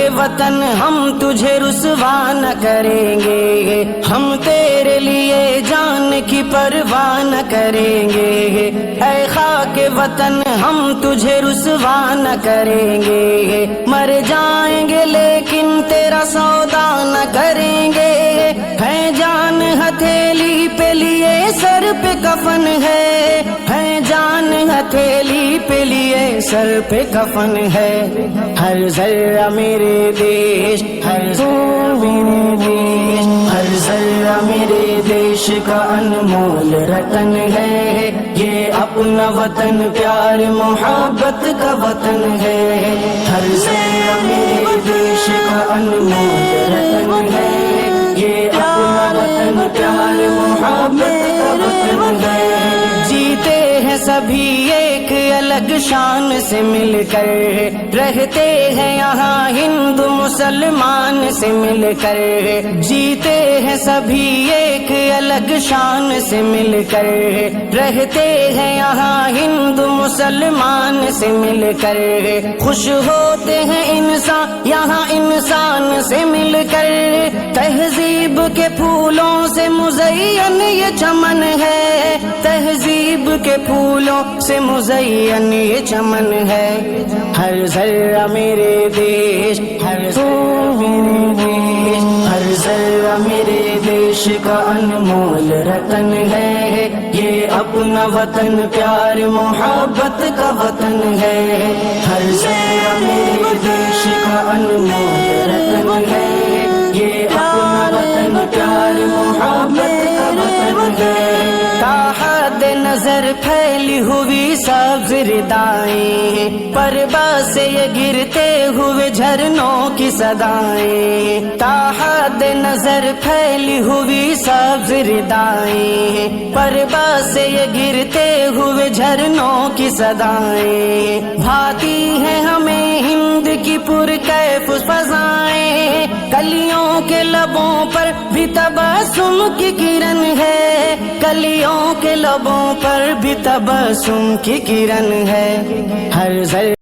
کے وطن ہم تجھے رسوا نہ کریں گے، ہم تیرے لیے جان کی پرواہ نہ کریں گے، اے خاک وطن ہم تجھے رسوا نہ کریں گے، مر جائیں گے لیکن تیرا سودا نہ کریں گے، ہے جان ہتھیلی پہ لیے سر پہ کفن ہے، جان ہتھیلی پہ لیے سر پہ کفن ہے، ہر ذرہ میرے دیش، ہر ذرہ میرے دیش، ہر ذرہ میرے دیش کا انمول رتن ہے، یہ اپنا وطن پیار محبت کا وطن ہے، ہر ذرہ میرے دیش کا انمول رتن ہے، یہ اپنا وطن پیار محبت کا وطن ہے، جیتے ہیں سبھی ایک الگ شان سے مل کر، رہتے ہیں یہاں ہندو مسلمان سے مل کر، جیتے ہیں سبھی ایک الگ شان سے مل کر، رہتے ہیں یہاں ہندو مسلمان سے مل کر، خوش ہوتے ہیں انسان یہاں انسان سے مل کر، تہذیب کے پھولوں سے مزین یہ چمن ہے، تہذیب کے پھولوں سے مزین یہ چمن ہے، ہر ذرہ میرے دیش، ہر ذرہ میرے دیش، ہر ذرہ میرے دیش کا انمول رتن ہے، یہ اپنا وطن پیار محبت کا وطن ہے، ہر ذرہ میرے دیش کا انمول رتن ہے، یہ اپنا وطن پیار محبت کا وطن ہے، تاحد نظر پھیلی ہوئی سبز ردائیں، پرباز سے یہ گرتے ہوئے جھرنوں کی صدائیں، تاحد نظر پھیلی ہوئی سبز ردائیں، پرباز سے یہ گرتے ہوئے جھرنوں کی صدائیں، بھاتی ہیں ہمیں ہند کی پرکیف فضائیں، کلیوں کے لبوں پر بھی تبسم کی کرن ہے، کلیوں کے لبوں پر بھی تبسم کی کرن ہے، ہر ذرہ